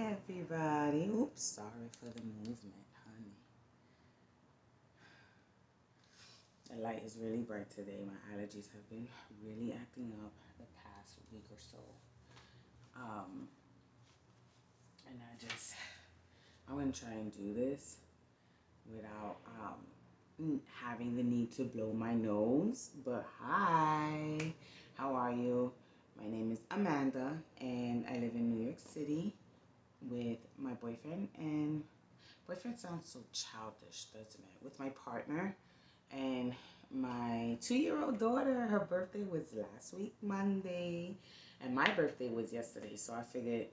everybody. Oops, sorry for the movement, honey. The light is really bright today. My allergies have been really acting up the past week or so. And I'm going to try and do this without having the need to blow my nose. But hi, how are you? My name is Amanda, and I live in New York City with my boyfriend. And boyfriend sounds so childish, doesn't it? With my partner and my 2-year-old daughter. Her birthday was last week, Monday, and my birthday was yesterday. So I figured,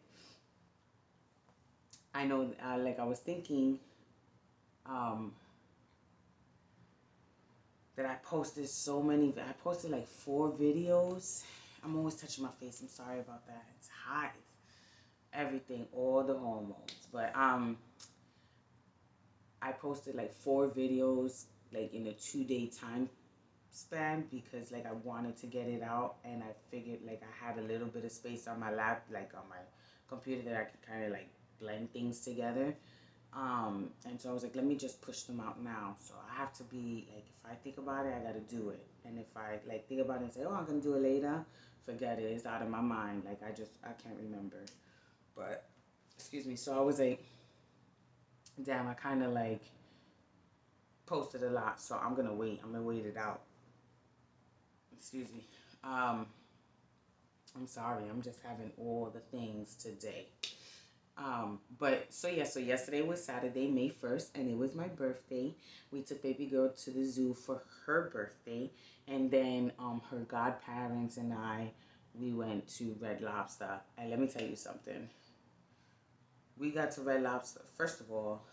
I know, like I was thinking, that I posted I posted like 4 videos. I'm always touching my face. I'm sorry about that. It's hot. Everything, all the hormones. But I posted like 4 videos like in a 2-day time span because like I wanted to get it out, and I figured like I had a little bit of space on my lap, like on my computer, that I could kind of like blend things together. And so I was like, let me just push them out now. So I have to be like, if I think about it, I gotta do it. And if I like think about it and say, oh, I'm gonna do it later, forget it. It's out of my mind. Like I can't remember. But excuse me. So I was like, damn, I kind of like posted a lot. So I'm gonna wait. I'm gonna wait it out. Excuse me. I'm sorry. I'm just having all the things today. But so yesterday was Saturday, May 1st, and it was my birthday. We took baby girl to the zoo for her birthday, and then her godparents and we went to Red Lobster. And let me tell you something. We got to Red Lobster. First of all,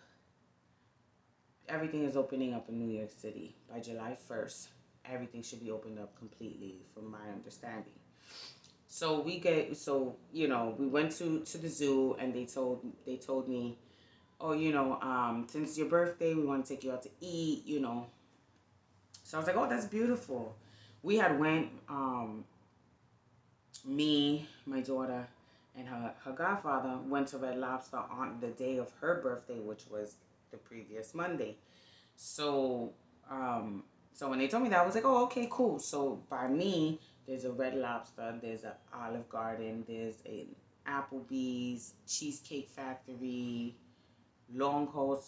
everything is opening up in New York City by July 1st. Everything should be opened up completely, from my understanding. So we went to the zoo, and they told me, oh, since your birthday, we want to take you out to eat, So I was like, oh, that's beautiful. We had went, me, my daughter, and her godfather went to Red Lobster on the day of her birthday, which was the previous Monday. So, so when they told me that, I was like, oh, okay, cool. So by me, there's a Red Lobster, there's an Olive Garden, there's an Applebee's, Cheesecake Factory, Long Haul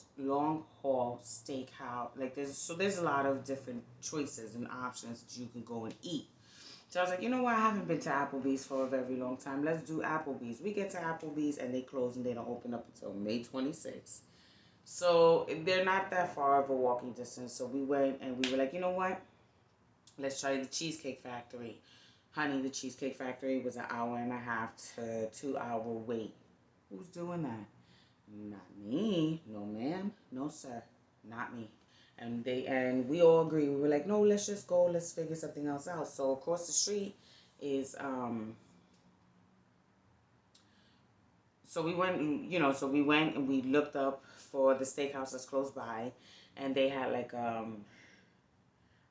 Steakhouse. Like there's a lot of different choices and options that you can go and eat. So I was like, you know what? I haven't been to Applebee's for a very long time. Let's do Applebee's. We get to Applebee's and they close and they don't open up until May 26th. So they're not that far of a walking distance. So we went and we were like, you know what? Let's try the Cheesecake Factory. Honey, the Cheesecake Factory was an 1.5 to 2-hour wait. Who's doing that? Not me. No, ma'am. No, sir. Not me. And we all agree. We were like, no, let's just go. Let's figure something else out. So across the street is So we went, and we looked up for the steakhouse that's close by, and they had like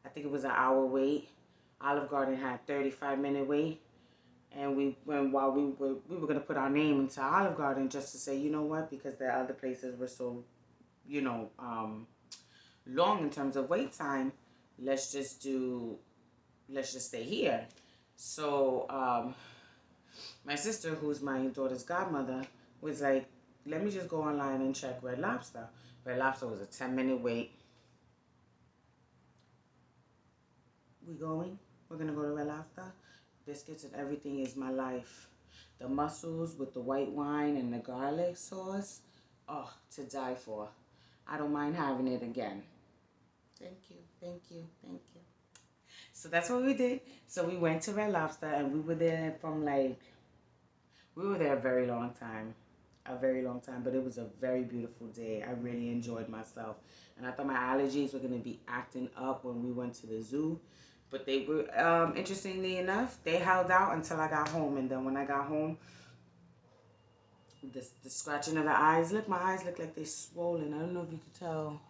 I think it was an hour wait. Olive Garden had 35-minute wait, and we went while we were gonna put our name into Olive Garden just to say, you know what, because the other places were so, long in terms of wait time. Let's just stay here. So my sister, who's my daughter's godmother, was like, let me just go online and check Red Lobster. Red Lobster was a 10-minute wait. We're going to go to Red Lobster. Biscuits and everything is my life. The mussels with the white wine and the garlic sauce, oh, to die for. I don't mind having it again. Thank you, thank you, thank you. So that's what we did. So we went to Red Lobster, and we were there a very long time. But it was a very beautiful day. I really enjoyed myself. And I thought my allergies were going to be acting up when we went to the zoo. But they were, interestingly enough, they held out until I got home. And then when I got home, the scratching of the eyes, look, my eyes look like they're swollen. I don't know if you could tell.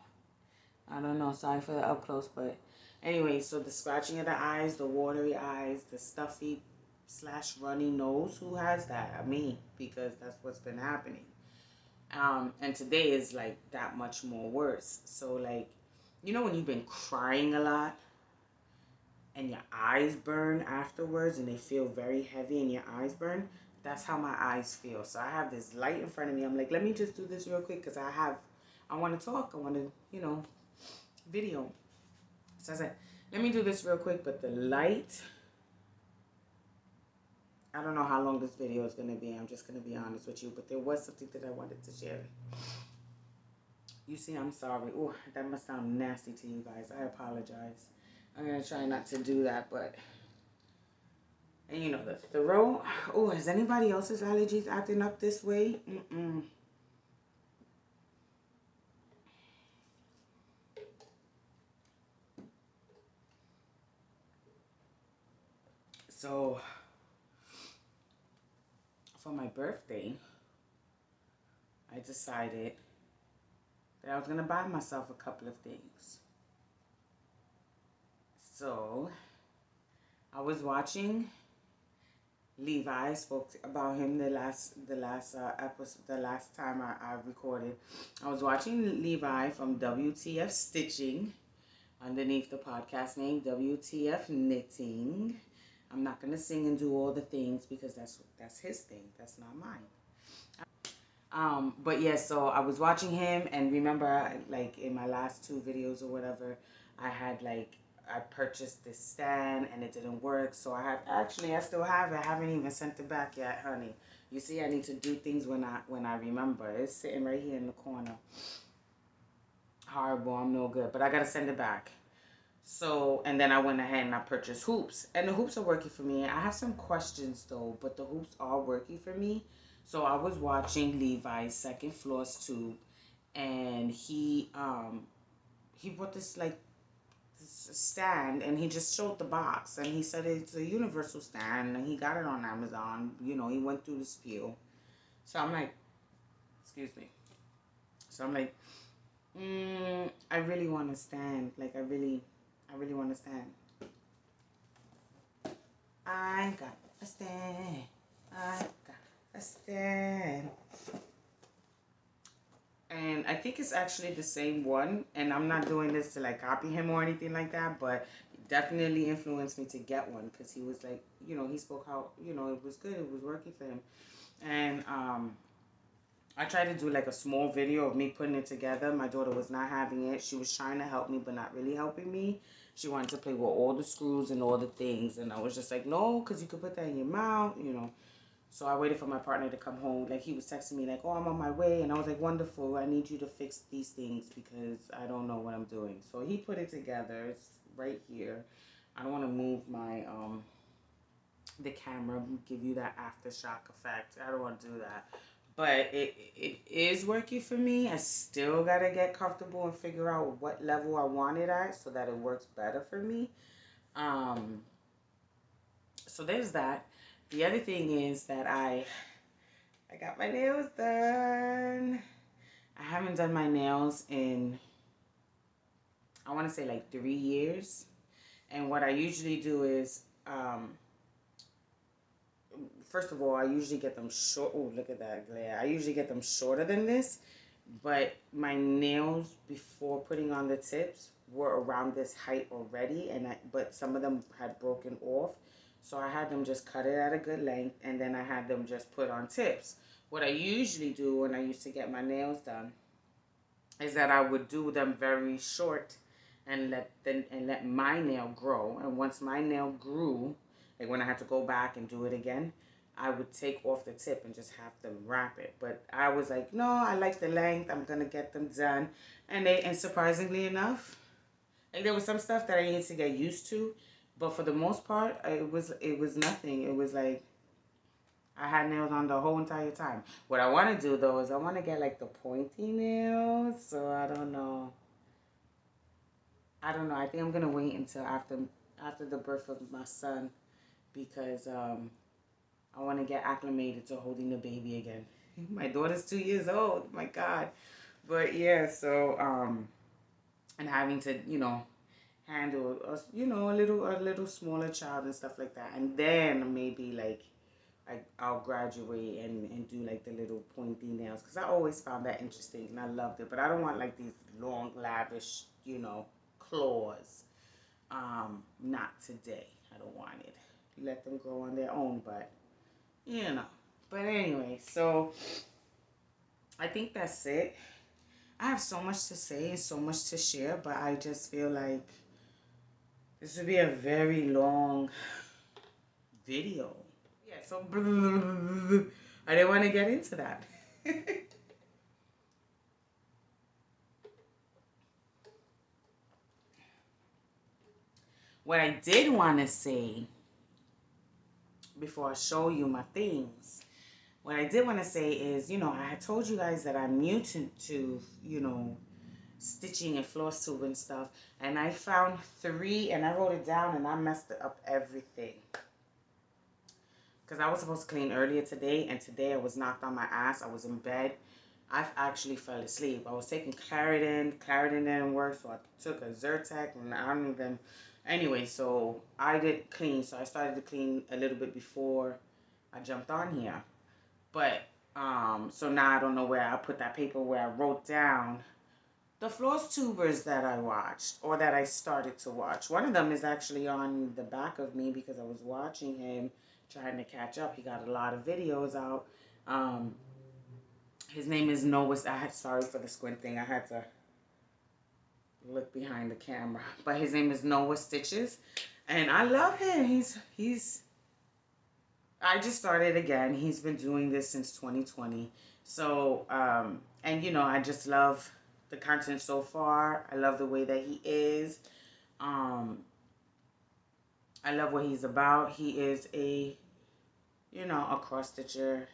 I don't know. Sorry for the up close. But anyway, so the scratching of the eyes, the watery eyes, the stuffy / runny nose. Who has that? Me, because that's what's been happening. And today is like that much more worse. So like, you know when you've been crying a lot and your eyes burn afterwards and they feel very heavy and your eyes burn? That's how my eyes feel. So I have this light in front of me. I'm like, let me just do this real quick because I want to talk. I want to, video. So I said, let me do this real quick. But the light, I don't know how long this video is going to be. I'm just going to be honest with you. But there was something that I wanted to share. You see, I'm sorry. Oh, that must sound nasty to you guys. I apologize. I'm going to try not to do that, but... And you know, the throat. Oh, is anybody else's allergies acting up this way? So, for my birthday, I decided that I was going to buy myself a couple of things. So, I was watching Levi. I spoke about him the last episode, the last time I recorded. I was watching Levi from WTF Stitching, underneath the podcast name WTF Knitting. I'm not gonna sing and do all the things because that's his thing. That's not mine. But yeah, so I was watching him, and remember, like in my last two videos or whatever, I purchased this stand and it didn't work. So I still have it. I haven't even sent it back yet, honey. You see, I need to do things when I remember. It's sitting right here in the corner. Horrible. I'm no good, but I gotta send it back. So, and then I went ahead and I purchased hoops. And the hoops are working for me. I have some questions though, but the hoops are working for me. So I was watching Levi's second floss tube, and he bought this like this stand, and he just showed the box, and he said it's a universal stand, and he got it on Amazon. You know, he went through the spiel. So I'm like, excuse me. So I'm like, I really want to stand. Like I really want to stand. I got a stand. I got a stand. And I think it's actually the same one. And I'm not doing this to like copy him or anything like that, but it definitely influenced me to get one because he was like, he spoke how, it was good. It was working for him. And I tried to do like a small video of me putting it together. My daughter was not having it. She was trying to help me, but not really helping me. She wanted to play with all the screws and all the things. And I was just like, no, because you could put that in your mouth, So I waited for my partner to come home. Like, he was texting me like, oh, I'm on my way. And I was like, wonderful. I need you to fix these things because I don't know what I'm doing. So he put it together. It's right here. I don't want to move my, the camera, give you that aftershock effect. I don't want to do that. But it is working for me. I still got to get comfortable and figure out what level I want it at so that it works better for me. So there's that. The other thing is that I got my nails done. I haven't done my nails in, I want to say like 3 years. And what I usually do is, first of all, I usually get them short. Oh, look at that glare. I usually get them shorter than this. But my nails, before putting on the tips, were around this height already. But some of them had broken off. So I had them just cut it at a good length. And then I had them just put on tips. What I usually do when I used to get my nails done is that I would do them very short and let my nail grow. And once my nail grew, like when I had to go back and do it again, I would take off the tip and just have them wrap it. But I was like, no, I like the length. I'm gonna get them done. And surprisingly enough, like there was some stuff that I needed to get used to, but for the most part, it was nothing. It was like I had nails on the whole entire time. What I want to do though is I want to get like the pointy nails. So I don't know. I think I'm gonna wait until after the birth of my son because I want to get acclimated to holding the baby again. My daughter's 2 years old. My God. But yeah, so and having to handle a little smaller child and stuff like that, and then maybe like I'll graduate and do like the little pointy nails, because I always found that interesting and I loved it. But I don't want like these long, lavish, claws. Not today. I don't want it. Let them grow on their own, but you know. But anyway, so I think that's it. I have so much to say and so much to share, but I just feel like this would be a very long video. Yeah, so I didn't want to get into that. What I did want to say before I show you my things, what I did want to say is, I had told you guys that I'm new to stitching and floss tube and stuff, and I found 3, and I wrote it down, and I messed up everything. Because I was supposed to clean earlier today, and today I was knocked on my ass. I was in bed. I actually fell asleep. I was taking Claritin. Claritin didn't work, so I took a Zyrtec, and I don't even... Anyway, so I did clean. So I started to clean a little bit before I jumped on here. But, so now I don't know where I put that paper where I wrote down the Floss Tubers that I watched, or that I started to watch. One of them is actually on the back of me because I was watching him trying to catch up. He got a lot of videos out. His name is Noah. Sorry for the squint thing. I had to look behind the camera. But his name is Noah Stitches. And I love him. I just started again. He's been doing this since 2020. So, and I just love the content so far. I love the way that he is. I love what he's about. He is a cross stitcher.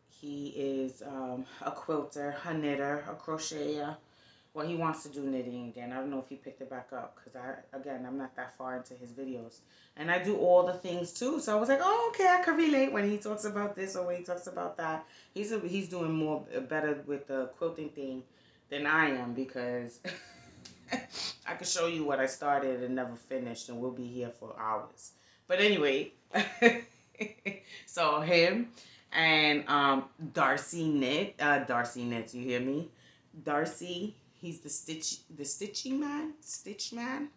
He is a quilter, a knitter, a crocheter. Well, he wants to do knitting again. I don't know if he picked it back up because I'm not that far into his videos. And I do all the things too. So I was like, oh, okay, I can relate when he talks about this or when he talks about that. He's doing better with the quilting thing than I am, because I could show you what I started and never finished, and we'll be here for hours. But anyway, so him and Darcy knits. You hear me? Darcy. He's the stitching man, stitch man,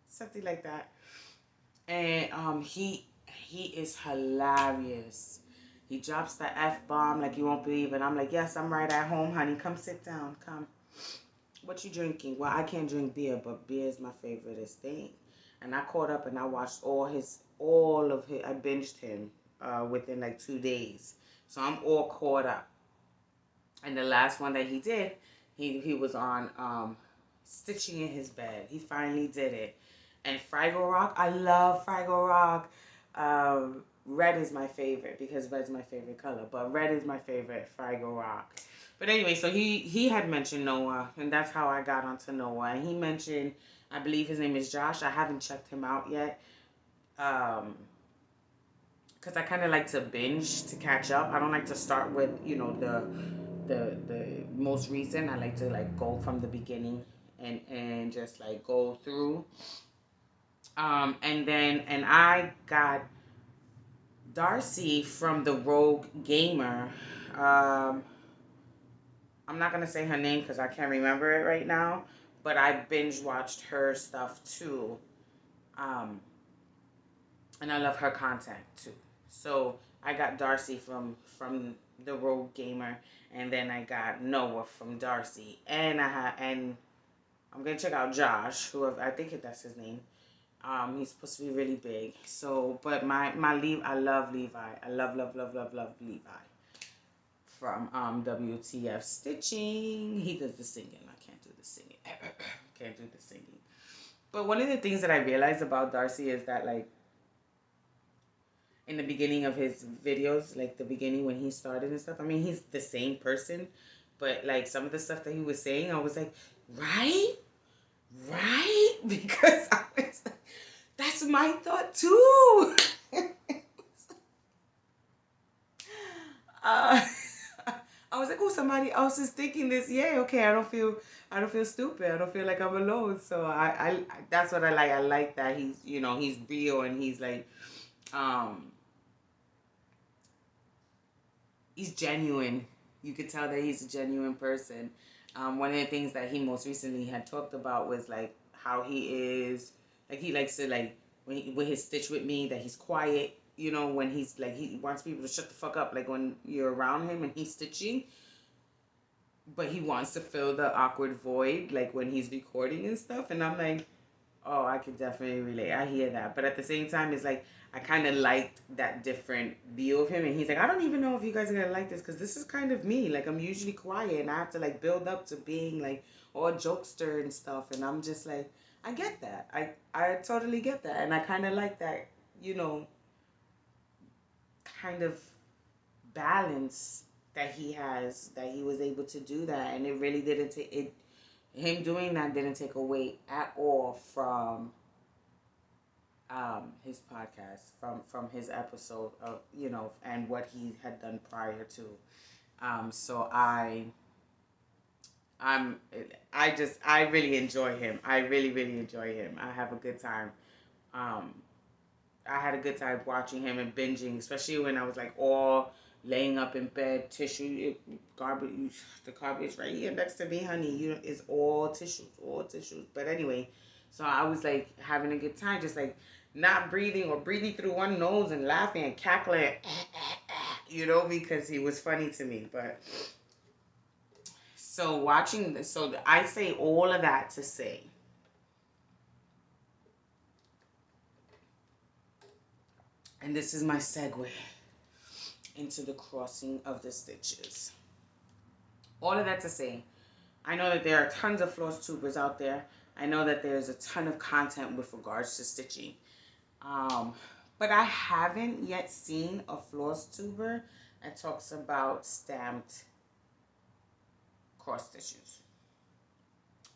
something like that. And he is hilarious. He drops the F-bomb like you won't believe it. I'm like, yes, I'm right at home, honey. Come sit down. Come. What you drinking? Well, I can't drink beer, but beer is my favorite thing. And I caught up and I watched all of his. I binged him within like 2 days. So I'm all caught up. And the last one that he did, he was on stitching in his bed. He finally did it. And Fraggle Rock, I love Fraggle Rock. Red is my favorite because red's my favorite color. But red is my favorite, Fraggle Rock. But anyway, so he had mentioned Noah, and that's how I got onto Noah. And he mentioned, I believe his name is Josh. I haven't checked him out yet. Because I kind of like to binge to catch up. I don't like to start with, the most recent. I like to like go from the beginning and just like go through. And I got Darcy from the Rogue Gamer. I'm not gonna say her name because I can't remember it right now, but I binge watched her stuff too. And I love her content too. So I got Darcy from the Rogue Gamer, and then I got Noah from Darcy, and I'm gonna check out Josh, who I think that's his name. He's supposed to be really big. So, but I love Levi. I love Levi from WTF Stitching. He does the singing. I can't do the singing. Can't do the singing. But one of the things that I realized about Darcy is that, like, in the beginning of his videos, like the beginning when he started and stuff, I mean, he's the same person, but like some of the stuff that he was saying, I was like, right? Because I was like, that's my thought too. I was like, like, oh, somebody else is thinking this. Yeah, okay, I don't feel stupid. I don't feel like I'm alone. So I that's what I like. I like that he's, you know, he's real and he's like, um, he's genuine. You could tell that he's a genuine person. One of the things that he most recently had talked about was like how he is, like he likes to like when his stitch with me that he's quiet. You know, when he's like he wants people to shut the fuck up. Like when you're around him and he's stitching, but he wants to fill the awkward void, like when he's recording and stuff. And I'm like, oh, I can definitely relate. I hear that. But at the same time, it's like, I kind of liked that different view of him. And he's like, I don't even know if you guys are going to like this because this is kind of me. Like, I'm usually quiet and I have to, like, build up to being, like, all jokester and stuff. And I'm just like, I get that. I totally get that. And I kind of like that, you know, kind of balance that he has, that he was able to do that. And it really didn't take it. Him doing that didn't take away at all from his podcast, from his episode of, you know, and what he had done prior to. So I'm I really enjoy him. I really enjoy him. I have a good time. Um, I had a good time watching him and binging, especially when I was like all laying up in bed, tissue, garbage, the garbage right here next to me, honey. You know, it's all tissues, all tissues. But anyway, so I was like having a good time, just like not breathing or breathing through one nose and laughing and cackling, you know, because he was funny to me. But so watching this, so I say all of that to say, and this is my segue into the crossing of the stitches. All of that to say, I know that there are tons of floss tubers out there. I know that there's a ton of content with regards to stitching. But I haven't yet seen a floss tuber that talks about stamped cross stitches.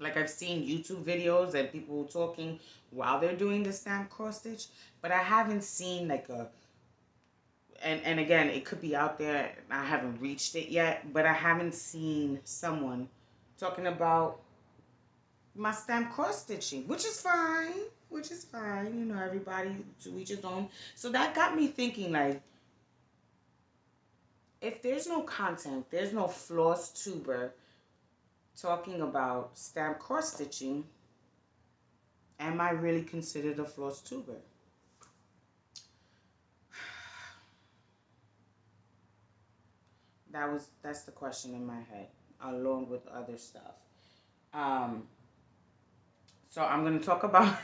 Like I've seen YouTube videos and people talking while they're doing the stamped cross stitch, but I haven't seen like a, and again, it could be out there. I haven't reached it yet, but I haven't seen someone talking about my stamp cross stitching, which is fine. Which is fine. You know, everybody to each his own. So that got me thinking, like, if there's no content, there's no floss tuber talking about stamp cross stitching, am I really considered a floss tuber? That's the question in my head, along with other stuff. So I'm gonna talk about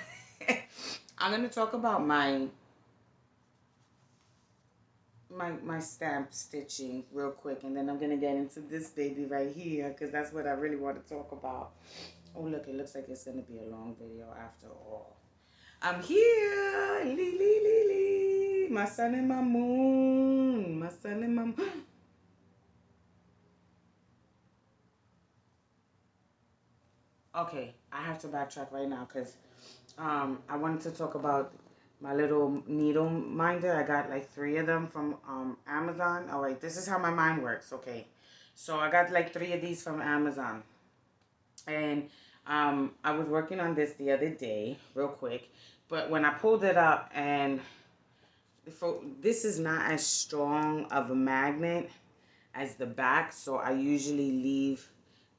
I'm gonna talk about my stamp stitching real quick, and then I'm gonna get into this baby right here because that's what I really want to talk about. Oh look, it looks like it's gonna be a long video after all. I'm here, my sun and my moon, my sun and my moon. Okay, I have to backtrack right now because I wanted to talk about my little needle minder. I got like 3 of them from Amazon. All right, this is how my mind works. Okay, so I got like 3 of these from Amazon, and I was working on this the other day, real quick. But when I pulled it up, and this is not as strong of a magnet as the back, so I usually leave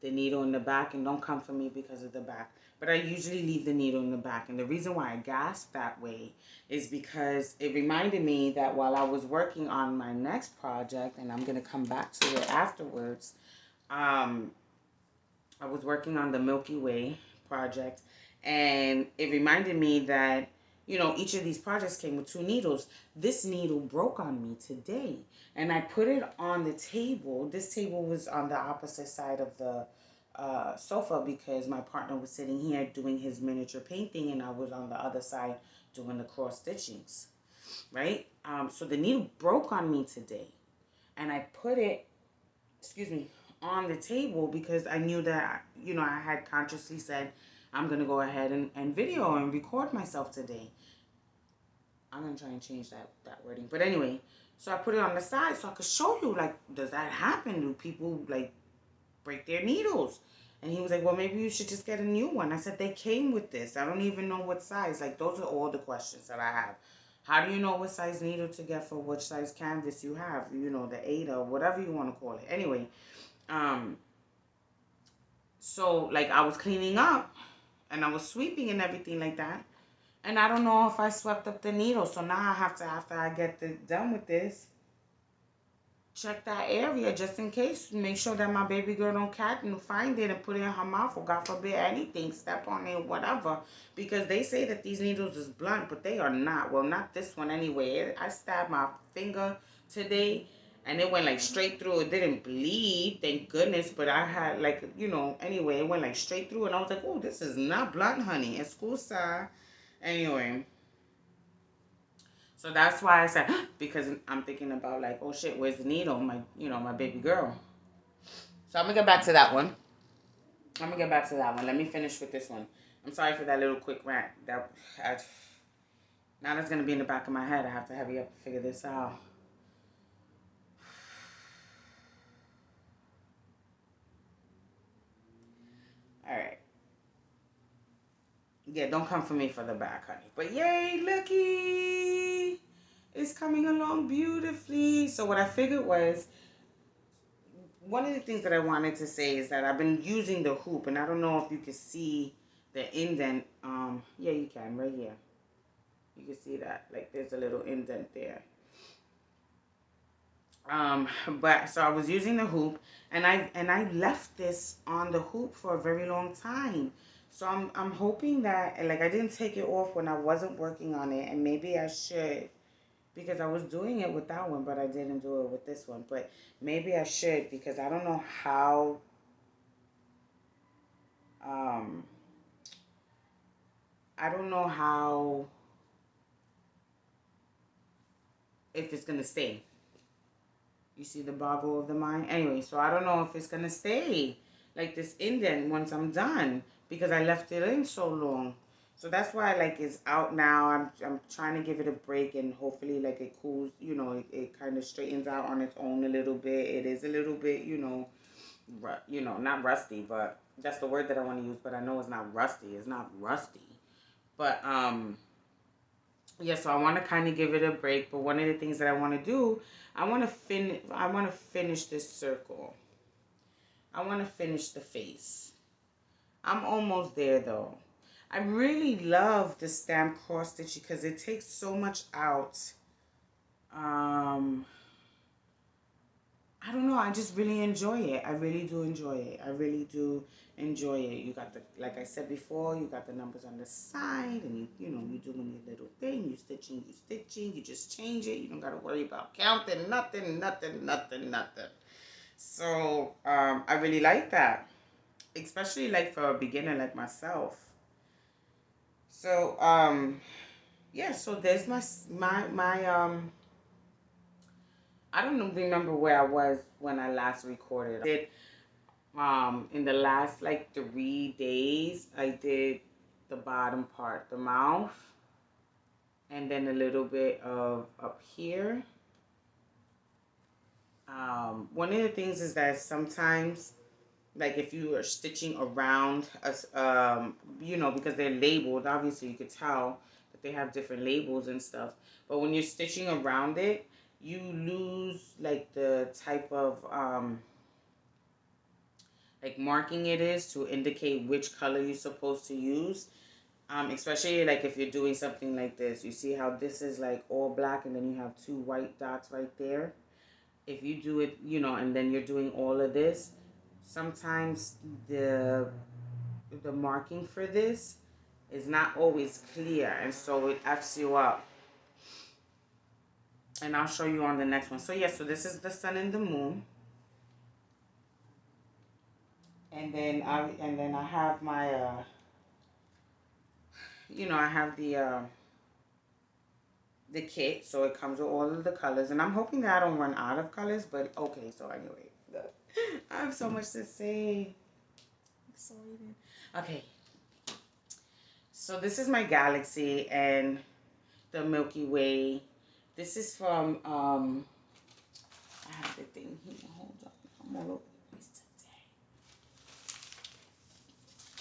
the needle in the back, and don't come for me because of the back, but I usually leave the needle in the back. And the reason why I gasped that way is because it reminded me that while I was working on my next project, and I'm going to come back to it afterwards, I was working on the Milky Way project, and it reminded me that, you know, each of these projects came with 2 needles. This needle broke on me today, and I put it on the table. This table was on the opposite side of the sofa because my partner was sitting here doing his miniature painting, and I was on the other side doing the cross stitchings, right? So the needle broke on me today, and I put it, excuse me, on the table because I knew that, you know, I had consciously said, I'm going to go ahead and video and record myself today. I'm gonna try and change that wording. But anyway, so I put it on the side so I could show you, like, does that happen? Do people, like, break their needles? And he was like, well, maybe you should just get a new one. I said, they came with this. I don't even know what size. Like, those are all the questions that I have. How do you know what size needle to get for which size canvas you have? You know, the 8 or whatever you want to call it. Anyway, so, like, I was cleaning up and I was sweeping and everything like that. And I don't know if I swept up the needle. So now I have to, after I get done with this, check that area just in case. Make sure that my baby girl don't catch and find it and put it in her mouth, or God forbid anything, step on it, whatever. Because they say that these needles is blunt, but they are not. Well, not this one anyway. I stabbed my finger today and it went like straight through. It didn't bleed, thank goodness. But I had, like, you know, anyway, it went like straight through. And I was like, oh, this is not blunt, honey. It's cool, sir. Anyway. So that's why I said, because I'm thinking about, like, oh shit, where's the needle? My, you know, my baby girl. So I'm gonna get back to that one. Let me finish with this one. I'm sorry for that little quick rant. Now that's gonna be in the back of my head. I have to hurry up and figure this out. All right. Yeah, don't come for me for the back, honey. But yay, looky! It's coming along beautifully. So what I figured was, one of the things that I wanted to say is that I've been using the hoop, and I don't know if you can see the indent. Yeah, you can, right here. You can see that, like, there's a little indent there. But so I was using the hoop, and I left this on the hoop for a very long time. So I'm hoping that, like, I didn't take it off when I wasn't working on it, and maybe I should, because I was doing it with that one, but I didn't do it with this one. But maybe I should, because I don't know how, I don't know how, if it's gonna stay. You see the boggle of the mind? Anyway, so I don't know if it's gonna stay like this indent once I'm done, because I left it in so long. So that's why, like, it's out now. I'm trying to give it a break, and hopefully, like, it cools, you know, it kind of straightens out on its own a little bit. It is a little bit, you know, not rusty, but that's the word that I want to use, but I know it's not rusty. It's not rusty. But yeah, so I want to kind of give it a break. But one of the things that I want to do, I want to finish this circle. I want to finish the face. I'm almost there though. I really love the stamp cross stitch because it takes so much out. I don't know. I just really enjoy it. I really do enjoy it. I really do enjoy it. You got the, like I said before, you got the numbers on the side, and you know, you're doing your little thing. You stitching. You just change it. You don't got to worry about counting nothing. So I really like that, especially like for a beginner like myself. So yeah. So there's my I don't remember where I was when I last recorded. I did in the last like 3 days, I did the bottom part, the mouth, and then a little bit of up here. One of the things is that sometimes, like, if you are stitching around us, you know, because they're labeled, obviously you could tell that they have different labels and stuff. But when you're stitching around it, you lose like the type of like marking it is to indicate which color you're supposed to use. Especially like if you're doing something like this, you see how this is like all black and then you have 2 white dots right there. If you do it, you know, and then you're doing all of this, sometimes the marking for this is not always clear, and so it F's you up. And I'll show you on the next one. So yeah, so this is the sun and the moon. And then I have my you know, I have the kit, so it comes with all of the colors, and I'm hoping that I don't run out of colors. But okay, so anyway, I have so much to say. Okay, so this is my galaxy, and the Milky Way. This is from, I have the thing here. Hold on. I'm all over the place today.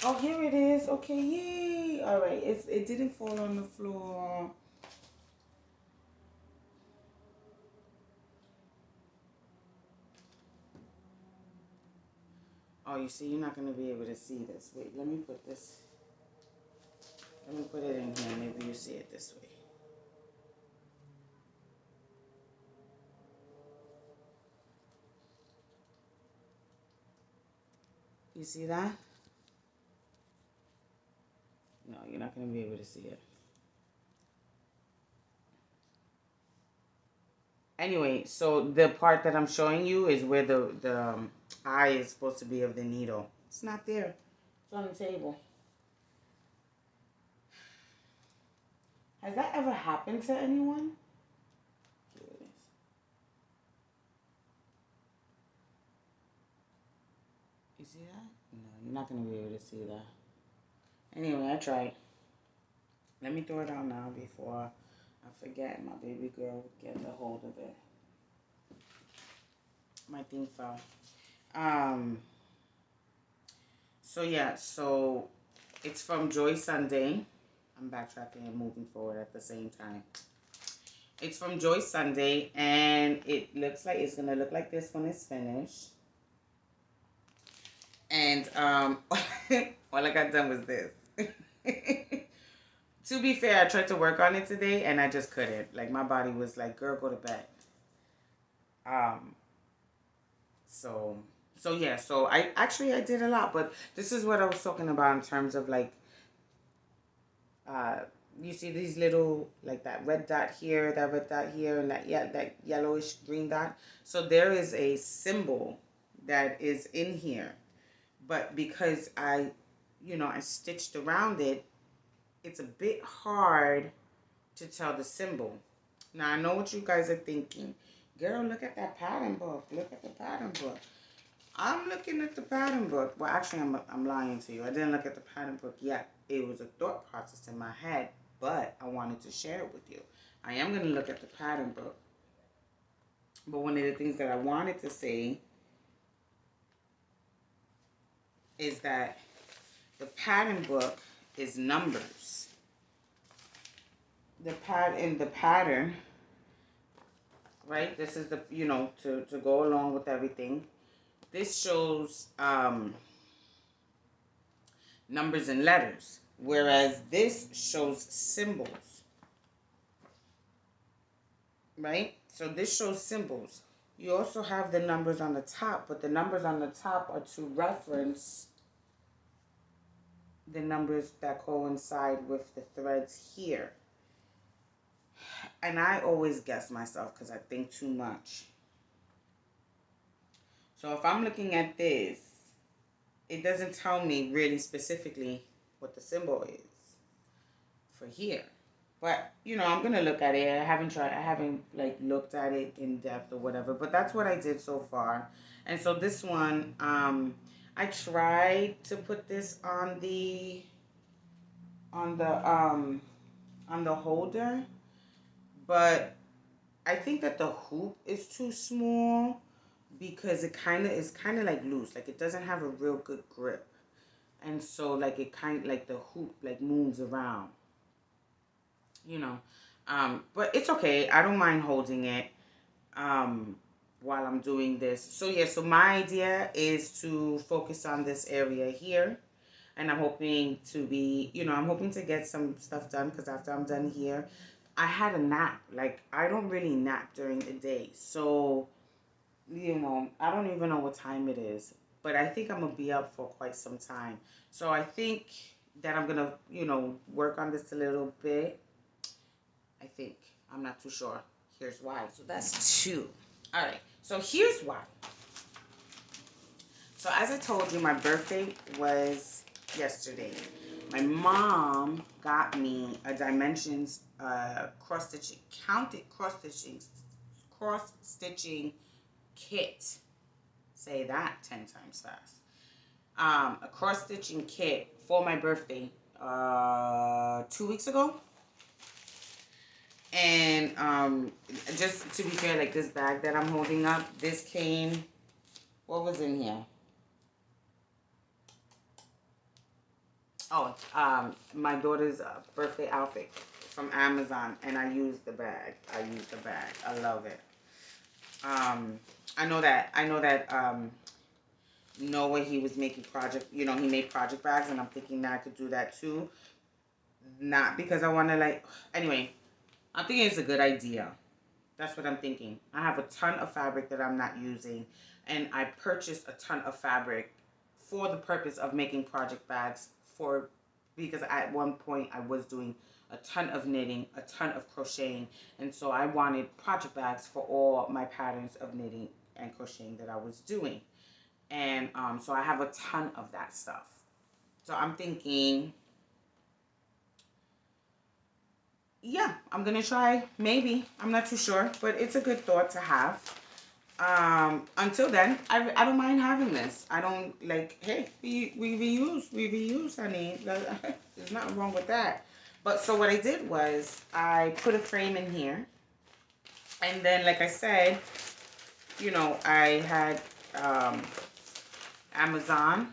Oh, here it is. Okay, yay. All right. It didn't fall on the floor. Oh, you see, you're not going to be able to see this. Wait, let me put this. Let me put it in here. Maybe you see it this way. You see that? No, you're not going to be able to see it. Anyway, so the part that I'm showing you is where the eye is supposed to be of the needle. It's not there. It's on the table. Has that ever happened to anyone? Here it is. You see that? No, you're not going to be able to see that. Anyway, I tried. Let me throw it out now before I forget. My baby girl get a hold of it. My thing fell. So yeah, so it's from Joy Sunday. I'm backtracking and moving forward at the same time. It's from Joy Sunday, and it looks like it's gonna look like this when it's finished. And all I got done was this. To be fair, I tried to work on it today, and I just couldn't. Like, my body was like, "Girl, go to bed." So yeah. So I did a lot, but this is what I was talking about in terms of like, you see these little, like that red dot here, that red dot here, and that yellowish green dot. So there is a symbol that is in here, but because I stitched around it, it's a bit hard to tell the symbol. Now, I know what you guys are thinking. Girl, look at that pattern book. Look at the pattern book. I'm looking at the pattern book. Well, actually, I'm lying to you. I didn't look at the pattern book yet. It was a thought process in my head, but I wanted to share it with you. I am going to look at the pattern book. But one of the things that I wanted to say is that the pattern book is numbers. The pattern, right? This is the, to go along with everything. This shows numbers and letters, whereas this shows symbols, right? So this shows symbols. You also have the numbers on the top, but the numbers on the top are to reference the numbers that coincide with the threads here. And I always guess myself because I think too much. So if I'm looking at this, it doesn't tell me really specifically what the symbol is for here. But, I'm going to look at it. I haven't like looked at it in depth or whatever, but that's what I did so far. And so this one, I tried to put this on the holder, but I think that the hoop is too small because it is kind of like loose. Like, it doesn't have a real good grip. And so, like, it kind of, like, the hoop, like, moves around. But it's okay. I don't mind holding it while I'm doing this. So, yeah, so my idea is to focus on this area here. And I'm hoping to be, I'm hoping to get some stuff done because after I'm done here, I had a nap. Like, I don't really nap during the day. So, I don't even know what time it is. But I think I'm going to be up for quite some time. So I think that I'm going to, work on this a little bit. I think. I'm not too sure. Here's why. So that's 2. All right. So here's why. So as I told you, my birthday was yesterday. My mom got me a Dimensions cross-stitching kit. Say that 10 times fast. A cross-stitching kit for my birthday 2 weeks ago. And just to be fair, like this bag that I'm holding up, this came, what was in here? Oh, my daughter's birthday outfit from Amazon, and I used the bag. I love it. Um, I know that Noah, he was making he made project bags, and I'm thinking that I could do that too. Not because I want to anyway, I'm thinking it's a good idea. That's what I'm thinking. I have a ton of fabric that I'm not using, and I purchased a ton of fabric for the purpose of making project bags because at one point I was doing a ton of knitting, a ton of crocheting, and so I wanted project bags for all my patterns of knitting and crocheting that I was doing. And so I have a ton of that stuff. So I'm thinking, yeah, I'm gonna try. Maybe, I'm not too sure, but it's a good thought to have. Until then, I don't mind having this. I don't hey, we reuse, honey. There's nothing wrong with that. But so what I did was I put a frame in here, and then like I said, I had Amazon,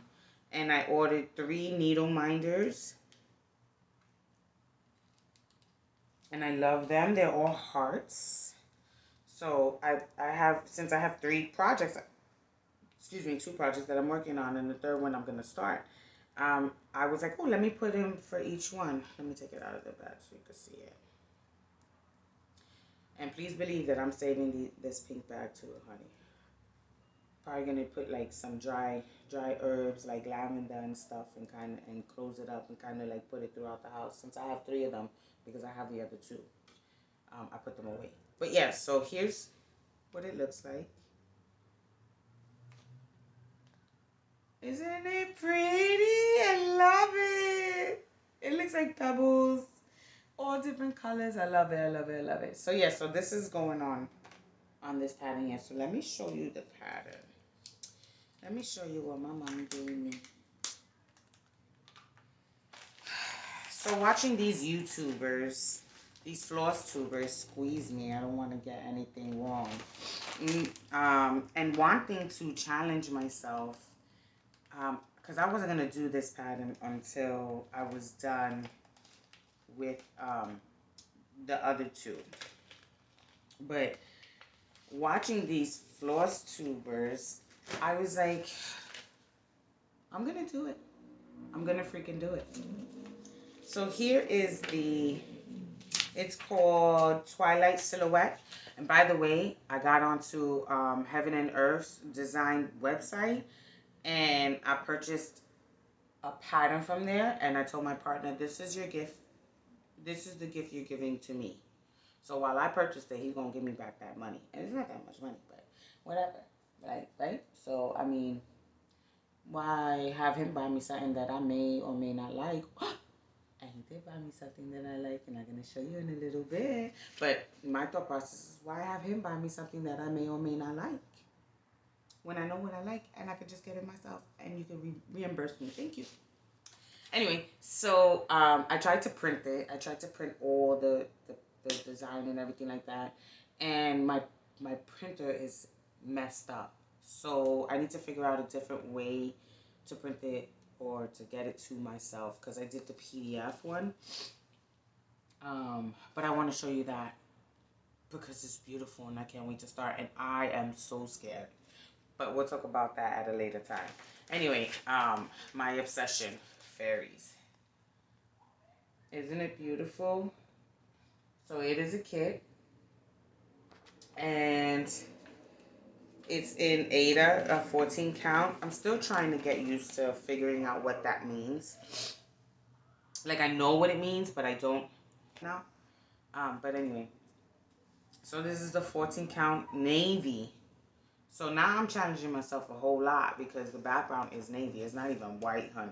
and I ordered 3 needle minders, and I love them. They're all hearts. So since I have 3 projects, excuse me, 2 projects that I'm working on, and the third one I'm going to start. I was like, oh, let me put in for each one. Let me take it out of the bag so you can see it. And please believe that I'm saving this pink bag too, honey. Probably going to put like some dry herbs like lavender and stuff, and close it up and kind of like put it throughout the house. Since I have 3 of them, because I have the other 2, I put them away. But yeah, so here's what it looks like. Isn't it pretty? I love it. It looks like pebbles, all different colors. I love it. I love it. I love it. So yeah, so this is going on this pattern here. So let me show you the pattern. Let me show you what my mom gave me. So watching these YouTubers, these floss tubers squeeze me. I don't want to get anything wrong. And wanting to challenge myself, because I wasn't going to do this pattern until I was done with the other 2. But watching these floss tubers, I was like, I'm going to do it. I'm going to freaking do it. So here is it's called Twilight Silhouette. And by the way, I got onto Heaven and Earth's design website, and I purchased a pattern from there, and I told my partner, this is your gift. This is the gift you're giving to me. So while I purchased it, he's going to give me back that money. And it's not that much money, but whatever. Right? So, I mean, why have him buy me something that I may or may not like? And he did buy me something that I like, and I'm going to show you in a little bit. But my thought process is, why have him buy me something that I may or may not like? When I know what I like, and I could just get it myself, and you can reimburse me. Thank you. Anyway, so I tried to print it. I tried to print all the design and everything like that. And my printer is messed up. So I need to figure out a different way to print it or to get it to myself, because I did the PDF one. But I want to show you that because it's beautiful and I can't wait to start. And I am so scared. But we'll talk about that at a later time. Anyway, my obsession, fairies. Isn't it beautiful? So it is a kit. And it's in Ada, a 14 count. I'm still trying to get used to figuring out what that means. Like, I know what it means, but I don't now. But anyway. So this is the 14 count navy. So now I'm challenging myself a whole lot because the background is navy. It's not even white, honey.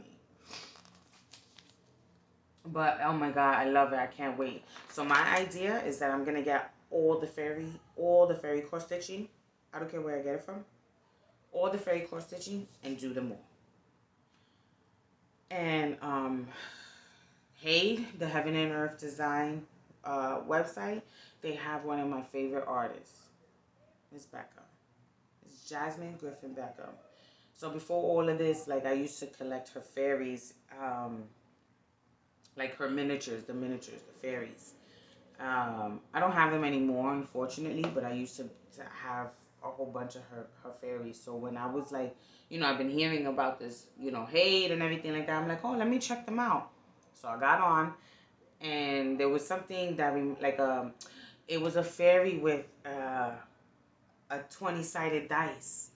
But, oh my God, I love it. I can't wait. So my idea is that I'm going to get all the fairy cross stitching. I don't care where I get it from. All the fairy cross stitching and do them all. And, hey, the Heaven and Earth design website, they have one of my favorite artists, Miss Beckham. It's Jasmine Griffin Beckham. So before all of this, like, I used to collect her fairies, like her miniatures, the fairies. I don't have them anymore, unfortunately, but I used to have a whole bunch of her fairies. So when I was like, I've been hearing about this, hate and everything like that, I'm like, oh, let me check them out. So I got on, and there was something that, it was a fairy with a 20-sided dice.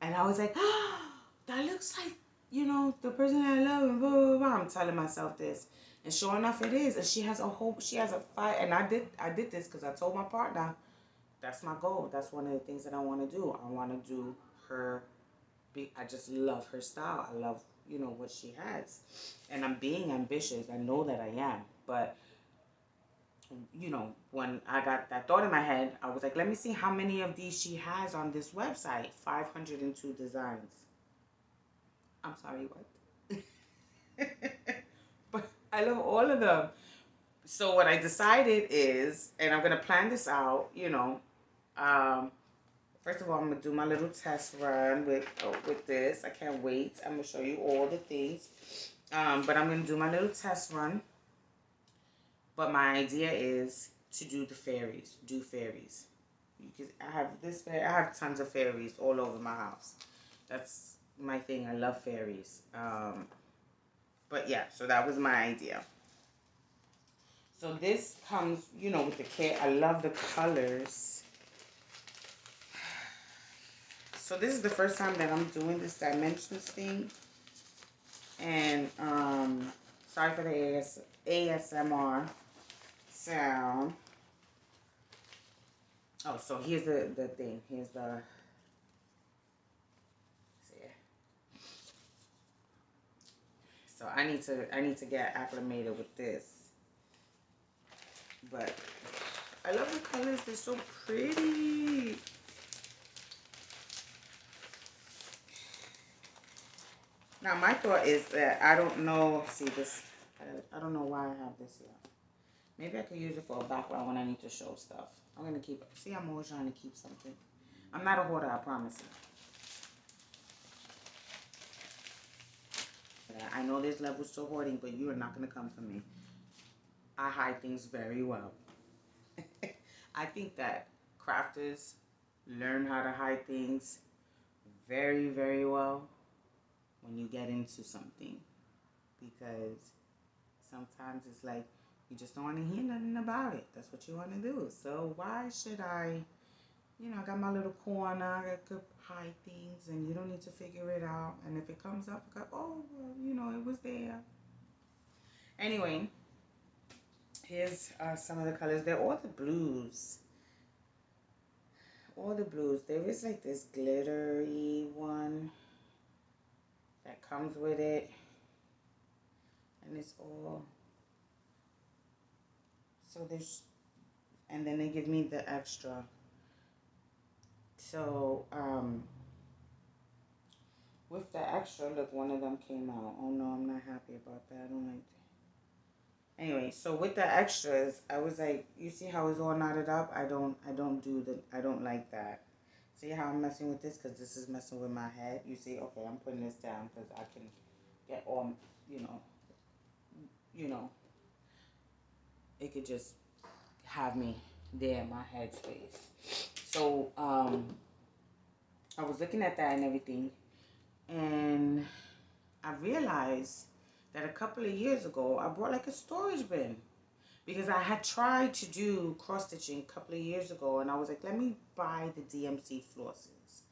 And I was like, oh, that looks like, the person I love, and blah, blah, blah. I'm telling myself this. And sure enough, it is. And she has a fight. And I did this because I told my partner, that's my goal. That's one of the things that I want to do. I want to do her, I just love her style. I love, what she has. And I'm being ambitious. I know that I am. But, when I got that thought in my head, I was like, let me see how many of these she has on this website. 502 designs. I'm sorry, what? But I love all of them. So what I decided is, and I'm going to plan this out, first of all, I'm going to do my little test run with this. I can't wait. I'm going to show you all the things. But I'm going to do my little test run. But my idea is to do the fairies. Do fairies. I have tons of fairies all over my house. That's my thing. I love fairies. But yeah, so that was my idea. So this comes, with the kit. I love the colors. So this is the first time that I'm doing this dimensions thing. And sorry for the ASMR sound. Oh, so here's the thing. Here's the... So I need to get acclimated with this. But I love the colors. They're so pretty. Now my thought is that I don't know. See this? I don't know why I have this here. Maybe I could use it for a background when I need to show stuff. I'm gonna keep it. See, I'm always trying to keep something. I'm not a hoarder, I promise you. I know there's levels to hoarding, but you are not going to come for me. I hide things very well. I think that crafters learn how to hide things very, very well when you get into something. Because sometimes it's like, you just don't want to hear nothing about it. That's what you want to do. So why should I... I got my little corner, I could hide things, and you don't need to figure it out. And if it comes up, oh, well, it was there. Anyway, here's some of the colors. They're all the blues. All the blues. There is like this glittery one that comes with it. And it's all... So there's... And then they give me the extra. So, with the extra, look, one of them came out. Oh no, I'm not happy about that. I don't like that. Anyway, so with the extras, I was like, you see how it's all knotted up? I don't like that. See how I'm messing with this? Because this is messing with my head. You see, okay, I'm putting this down because I can get all, it could just have me there in my headspace. So, I was looking at that and everything, and I realized that a couple of years ago, I bought like a storage bin, because I had tried to do cross-stitching a couple of years ago, and I was like, let me buy the DMC flosses.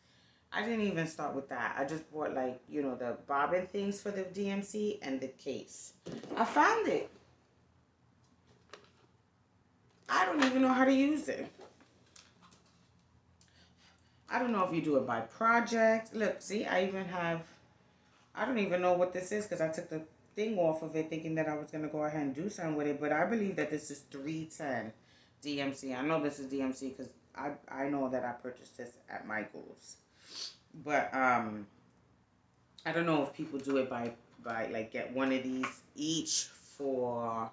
I didn't even start with that. I just bought like, the bobbin things for the DMC and the case. I found it. I don't even know how to use it. I don't know if you do it by project. Look, see, I don't even know what this is because I took the thing off of it thinking that I was going to go ahead and do something with it. But I believe that this is 310 DMC. I know this is DMC because I know that I purchased this at Michael's. But I don't know if people do it by like get one of these each for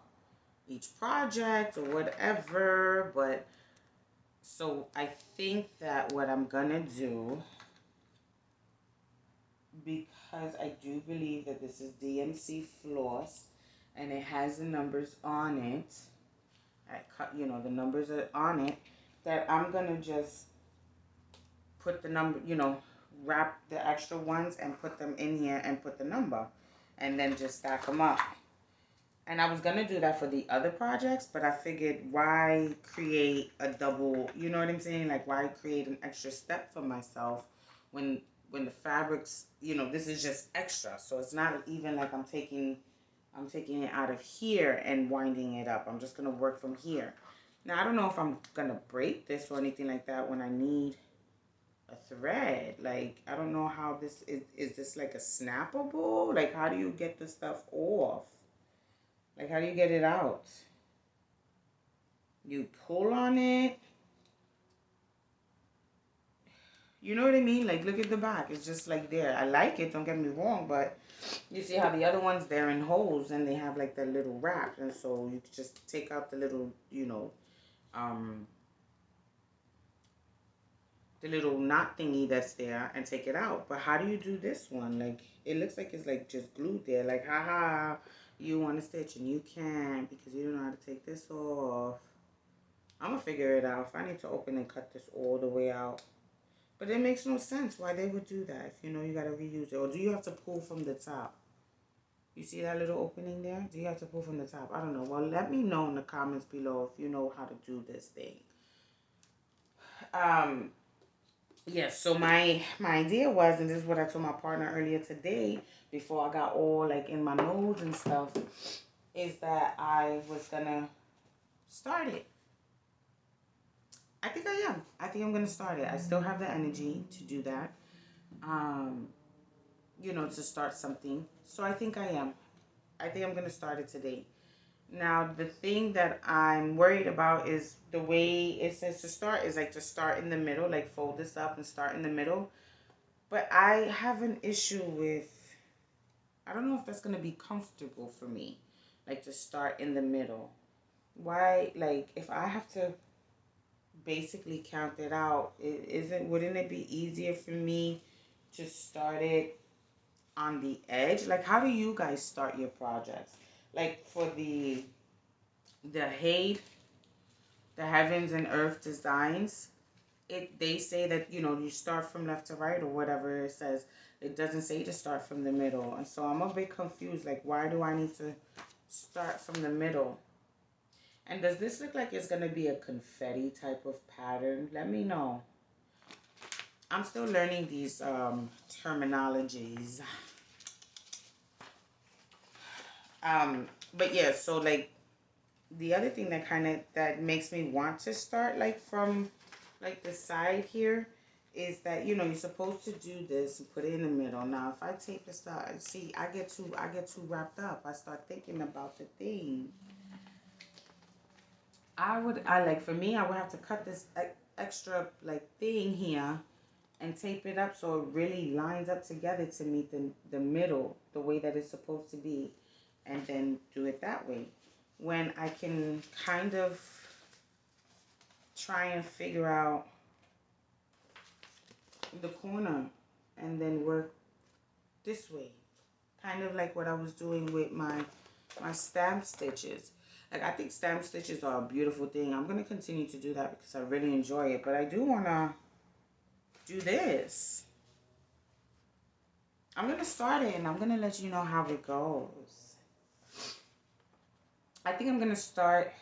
each project or whatever. But so I think that what I'm gonna do, because I do believe that this is DMC floss and it has the numbers on it, the numbers are on it, that I'm gonna just put the number, wrap the extra ones and put them in here and put the number and then just stack them up. And I was going to do that for the other projects, but I figured why create a double, you know what I'm saying? Like why create an extra step for myself when the fabrics, this is just extra. So it's not even like I'm taking it out of here and winding it up. I'm just going to work from here. Now, I don't know if I'm going to break this or anything like that when I need a thread. Like, I don't know how this is this like a snappable? Like, how do you get the stuff off? Like, how do you get it out? You pull on it. You know what I mean? Like, look at the back. It's just like there. I like it, don't get me wrong, but you see how the other ones, they're in holes and they have like that little wrap. And so you just take out the little, the little knot thingy that's there and take it out. But how do you do this one? Like, it looks like it's like just glued there. Like, haha, you want to stitch and you can't because you don't know how to take this off. I'm going to figure it out. If I need to open and cut this all the way out. But it makes no sense why they would do that if you know you got to reuse it. Or do you have to pull from the top? You see that little opening there? Do you have to pull from the top? I don't know. Well, let me know in the comments below if you know how to do this thing. Yes, so my idea was, and this is what I told my partner earlier today, before I got all like in my nose and stuff, is that I was gonna start it. I think I am. I think I'm gonna start it. I still have the energy to do that. To start something. So I think I am. I think I'm gonna start it today. Now, the thing that I'm worried about is the way it says to start is like to start in the middle, like fold this up and start in the middle. But I have an issue with, I don't know if that's going to be comfortable for me, like to start in the middle. Why, like if I have to basically count it out, wouldn't it be easier for me to start it on the edge? Like, how do you guys start your projects? Like for the Hade, the Heavens and Earth designs, they say that, you start from left to right or whatever it says. It doesn't say to start from the middle. And so I'm a bit confused. Like, why do I need to start from the middle? And does this look like it's going to be a confetti type of pattern? Let me know. I'm still learning these terminologies. But yeah, so like the other thing that makes me want to start like from like the side here is that you're supposed to do this and put it in the middle. Now if I take this out, see, I get too wrapped up. I start thinking about the thing. For me, I would have to cut this extra like thing here and tape it up so it really lines up together to meet the middle the way that it's supposed to be, and then do it that way. When I can kind of try and figure out the corner and then work this way, kind of like what I was doing with my stamp stitches. Like, I think stamp stitches are a beautiful thing. I'm going to continue to do that because I really enjoy it, but I do want to do this. I'm going to start it and I'm going to let you know how it goes. I think I'm going to start,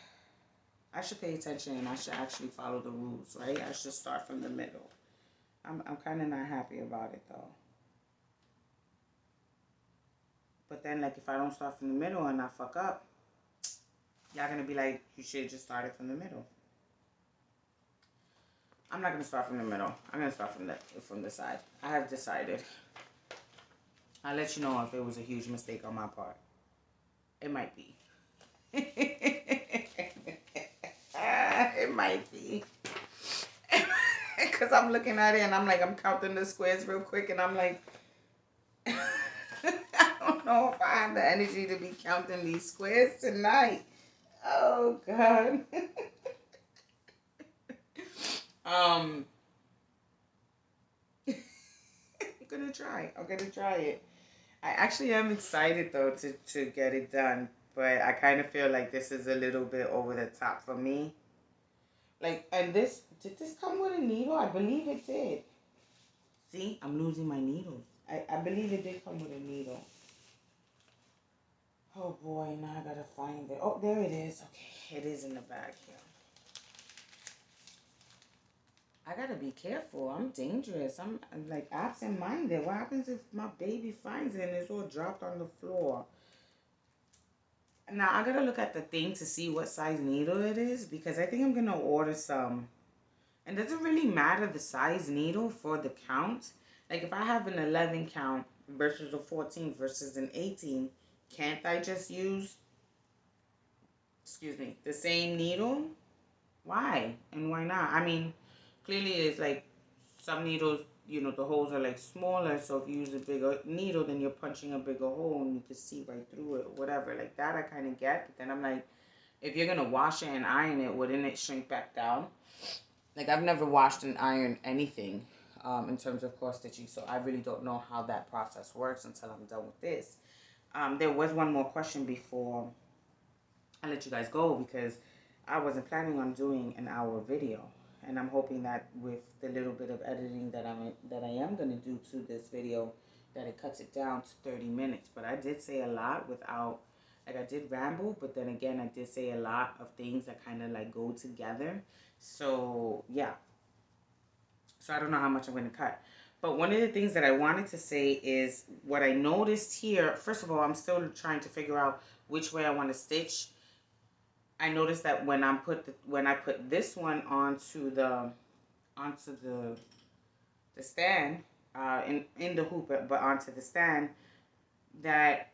I should pay attention and I should actually follow the rules, right? I should start from the middle. I'm kind of not happy about it though. But then, like, if I don't start from the middle and I fuck up, y'all gonna be like, you should have just started from the middle. I'm not gonna start from the middle. I'm gonna start from the side. I have decided. I'll let you know if it was a huge mistake on my part. It might be. It might be. Because I'm looking at it and I'm like, I'm counting the squares real quick and I'm like, I don't know if I have the energy to be counting these squares tonight. Oh God. um, I'm gonna try. I'm gonna try it. I actually am excited though to get it done, but I kind of feel like this is a little bit over the top for me. Like, and this did this come with a needle? I believe it did. See, I'm losing my needles. I believe it did come with a needle. Oh boy, now I gotta find it. Oh, there it is. Okay, it is in the bag here. I gotta be careful. I'm dangerous. I'm like absent-minded. What happens if my baby finds it and it's all dropped on the floor? Now I gotta look at the thing to see what size needle it is because I think I'm gonna order some. And it doesn't really matter the size needle for the count. Like if I have an 11 count versus a 14 versus an 18, can't I just use, excuse me, the same needle? Why? And why not? I mean, clearly it's like some needles, you know, the holes are like smaller. So if you use a bigger needle, then you're punching a bigger hole and you can see right through it or whatever. Like that I kind of get. But then I'm like, if you're going to wash it and iron it, wouldn't it shrink back down? Like I've never washed and ironed anything in terms of cross stitching. So I really don't know how that process works until I'm done with this. There was one more question before I let you guys go because I wasn't planning on doing an hour video, and I'm hoping that with the little bit of editing that I am going to do to this video, that it cuts it down to 30 minutes. But I did say a lot without, like I did ramble, but then again I did say a lot of things that kind of like go together. So yeah, so I don't know how much I'm going to cut. But one of the things that I wanted to say is what I noticed here. First of all, I'm still trying to figure out which way I want to stitch. I noticed that when I put this one onto the stand in the hoop, but onto the stand, that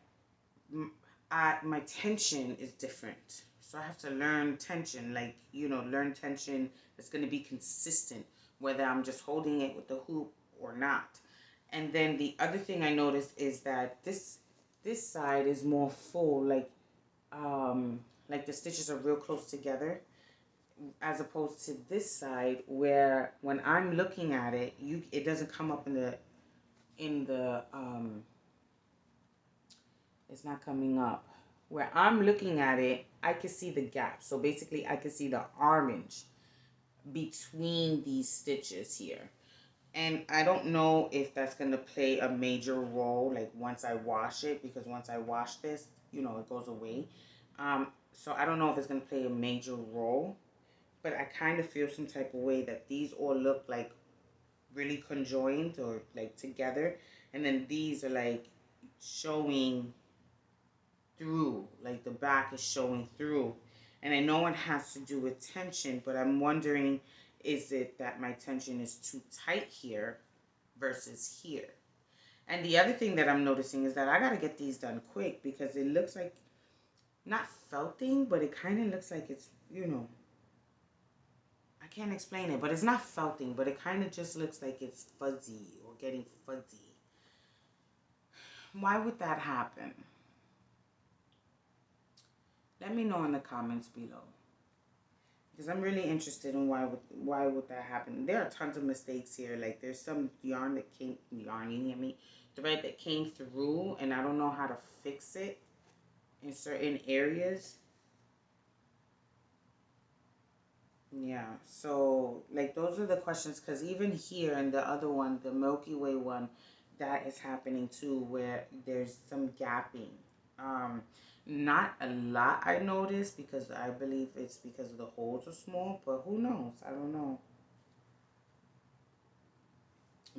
my tension is different. So I have to learn tension, like, you know, learn tension that's going to be consistent, whether I'm just holding it with the hoop or not. And then the other thing I noticed is that this side is more full, like the stitches are real close together, as opposed to this side where when I'm looking at it, it doesn't come up in the it's not coming up. Where I'm looking at it, I can see the gap. So basically I can see the orange between these stitches here. And I don't know if that's going to play a major role, like once I wash it, because once I wash this, you know, it goes away. So I don't know if it's going to play a major role, but I kind of feel some type of way that these all look like really conjoined or like together. And then these are like showing through, like the back is showing through. And I know it has to do with tension, but I'm wondering, is it that my tension is too tight here versus here? And the other thing that I'm noticing is that I got to get these done quick because it looks like, not felting, but it kind of looks like it's, you know, I can't explain it, but it's not felting, but it kind of just looks like it's fuzzy or getting fuzzy. Why would that happen? Let me know in the comments below. Because I'm really interested in why would that happen. There are tons of mistakes here. Like there's some yarn that came, yarn, you hear me? Thread that came through and I don't know how to fix it in certain areas. Yeah, so like those are the questions, because even here in the other one, the Milky Way one, that is happening too, where there's some gapping. Not a lot I noticed because I believe it's because the holes are small, but who knows? I don't know.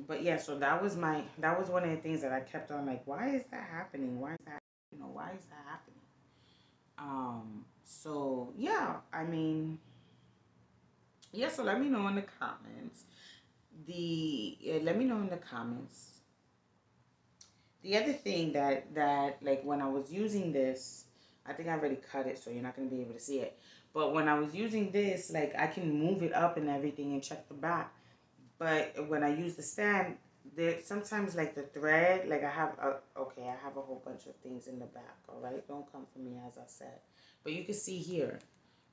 But yeah, so that was one of the things that I kept on like, why is that happening? Why is that, you know, why is that happening? So yeah, I mean, yeah, so let me know in the comments. Let me know in the comments. The other thing that like when I was using this, I think I already cut it, so you're not gonna be able to see it. But when I was using this, like I can move it up and everything and check the back. But when I use the stand, there sometimes like the thread, like I have a whole bunch of things in the back. All right, don't come for me, as I said. But you can see here,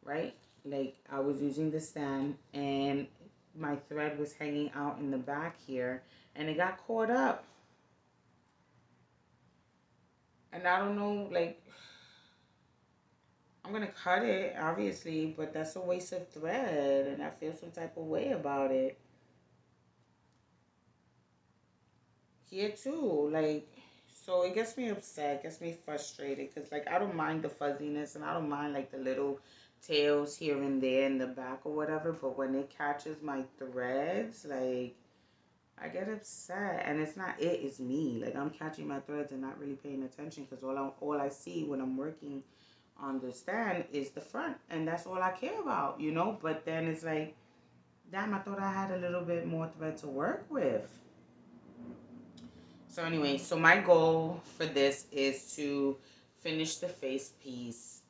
right? Like I was using the stand and my thread was hanging out in the back here and it got caught up. And I don't know, like, I'm gonna cut it, obviously, but that's a waste of thread and I feel some type of way about it. Here too, like, so it gets me upset, gets me frustrated, because like I don't mind the fuzziness and I don't mind like the little tails here and there in the back or whatever, but when it catches my threads, like I get upset. And it's not it, it's me. Like I'm catching my threads and not really paying attention, because all I see when I'm working on the stand is the front, and that's all I care about, you know. But then it's like, damn, I thought I had a little bit more thread to work with. So anyway, so my goal for this is to finish the face piece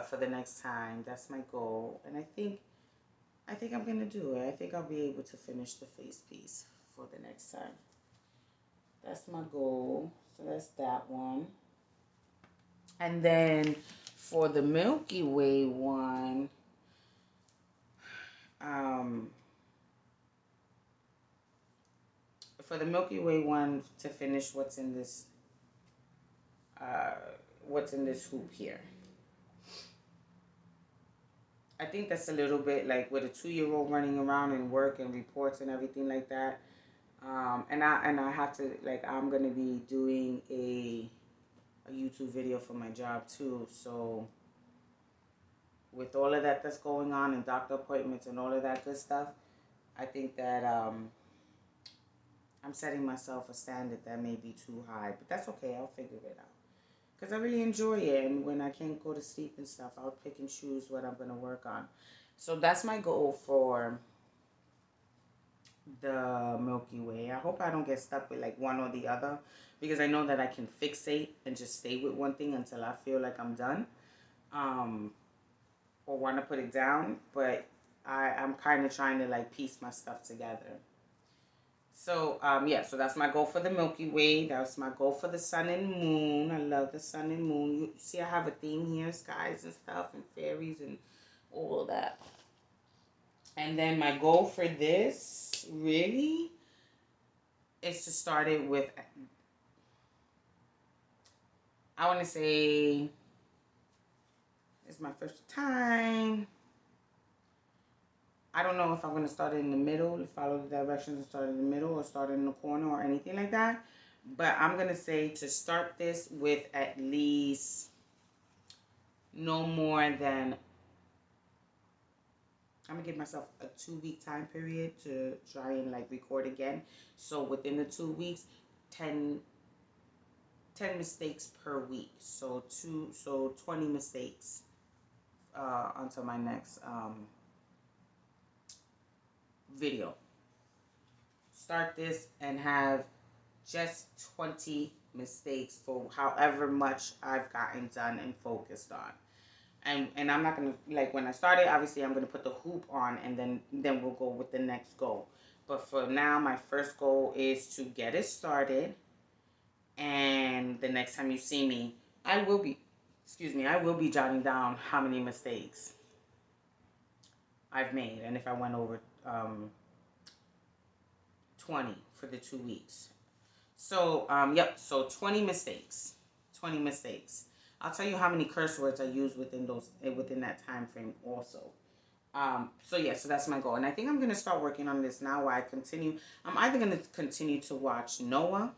for the next time. That's my goal, and I think I'm gonna do it. I think I'll be able to finish the face piece for the next time. That's my goal. So that's that one. And then for the Milky Way one, um, to finish uh, what's in this hoop here. I think that's a little bit like with a 2-year-old running around and work and reports and everything like that. And I have to, like, I'm gonna be doing a YouTube video for my job too. So with all of that that's going on and doctor appointments and all of that good stuff, I think that I'm setting myself a standard that may be too high, but that's okay. I'll figure it out. Because I really enjoy it, and when I can't go to sleep and stuff, I'll pick and choose what I'm going to work on. So that's my goal for the Milky Way. I hope I don't get stuck with like one or the other, because I know that I can fixate and just stay with one thing until I feel like I'm done, um, or want to put it down. But I'm kind of trying to like piece my stuff together. So, yeah, so that's my goal for the Milky Way. That's my goal for the sun and moon. I love the sun and moon. You see, I have a theme here, skies and stuff, and fairies and all of that. And then my goal for this, really, is to start it with, I want to say, it's my first time. I don't know if I'm going to start it in the middle, follow the directions and start in the middle, or start it in the corner or anything like that. But I'm going to say to start this with at least no more than, I'm going to give myself a 2-week time period to try and like record again. So within the 2 weeks, 10 mistakes per week. So 20 mistakes until my next video. Start this and have just 20 mistakes for however much I've gotten done and focused on. And I'm not gonna, like, when I started, obviously I'm gonna put the hoop on, and then we'll go with the next goal. But for now, my first goal is to get it started, and the next time you see me, I will be jotting down how many mistakes I've made, and if I went over 20 for the 2 weeks. So, yep, so 20 mistakes. 20 mistakes. I'll tell you how many curse words I use within that time frame also. So yeah, so that's my goal. And I think I'm going to start working on this now while I continue. I'm either going to continue to watch Noah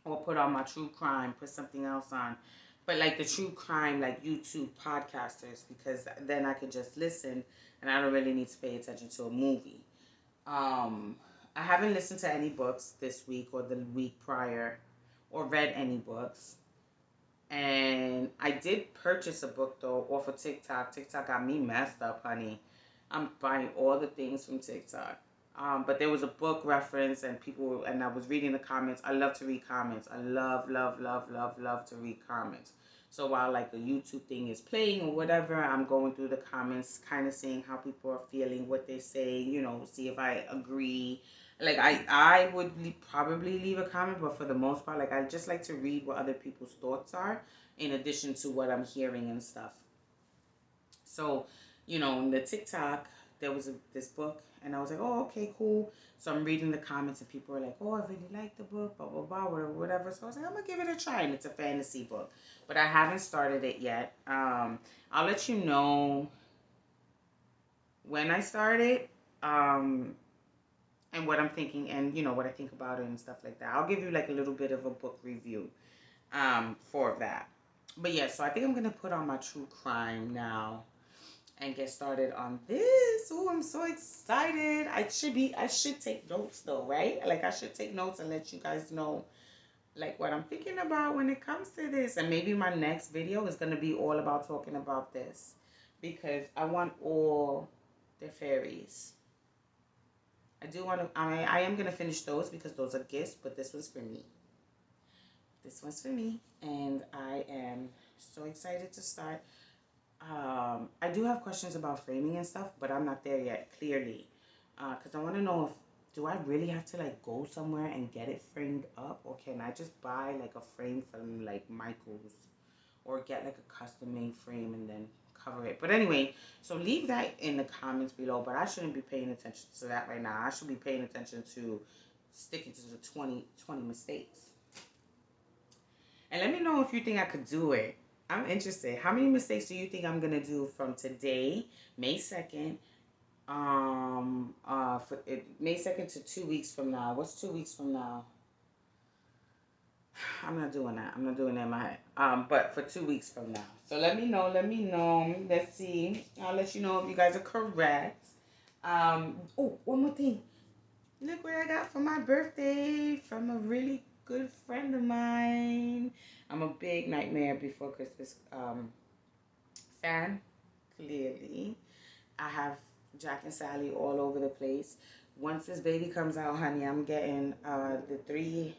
or put on my true crime, put something else on. But like the true crime, like YouTube podcasters, because then I could just listen and I don't really need to pay attention to a movie. I haven't listened to any books this week or the week prior, or read any books. And I did purchase a book though off of TikTok. TikTok got me messed up, honey. I'm buying all the things from TikTok. But there was a book reference and I was reading the comments. I love to read comments. I love to read comments. So while like the YouTube thing is playing or whatever, I'm going through the comments, kind of seeing how people are feeling, what they're saying, you know, see if I agree. Like I would probably leave a comment, but for the most part, like I just like to read what other people's thoughts are in addition to what I'm hearing and stuff. So, you know, in the TikTok, there was this book, and I was like, oh, okay, cool. So I'm reading the comments, and people are like, oh, I really like the book, blah, blah, blah, whatever, whatever. So I was like, I'm going to give it a try, and it's a fantasy book. But I haven't started it yet. I'll let you know when I start it, and what I'm thinking, and, you know, what I think about it and stuff like that. I'll give you, like, a little bit of a book review for that. But, yeah, so I think I'm going to put on my true crime now and get started on this. Oh, I'm so excited. I should take notes though, right? Like I should take notes and let you guys know like what I'm thinking about when it comes to this. And maybe my next video is going to be all about talking about this because I want all the fairies. I do want to, I am going to finish those because those are gifts, but this was for me. This one's for me, and I am so excited to start. I do have questions about framing and stuff, but I'm not there yet, clearly. Because I want to know if, do I really have to, like, go somewhere and get it framed up? Or can I just buy, like, a frame from, like, Michael's? Or get, like, a custom-made frame and then cover it. But anyway, so leave that in the comments below. But I shouldn't be paying attention to that right now. I should be paying attention to sticking to the 20 mistakes. And let me know if you think I could do it. I'm interested. How many mistakes do you think I'm gonna do from today, May 2nd, May 2nd to 2 weeks from now? What's 2 weeks from now? I'm not doing that. I'm not doing that in my head. But for 2 weeks from now. So let me know. Let me know. Let's see. I'll let you know if you guys are correct. Oh, one more thing. Look what I got for my birthday from a really good friend of mine. I'm a big Nightmare Before Christmas fan, clearly. I have Jack and Sally all over the place. Once this baby comes out, honey, I'm getting the three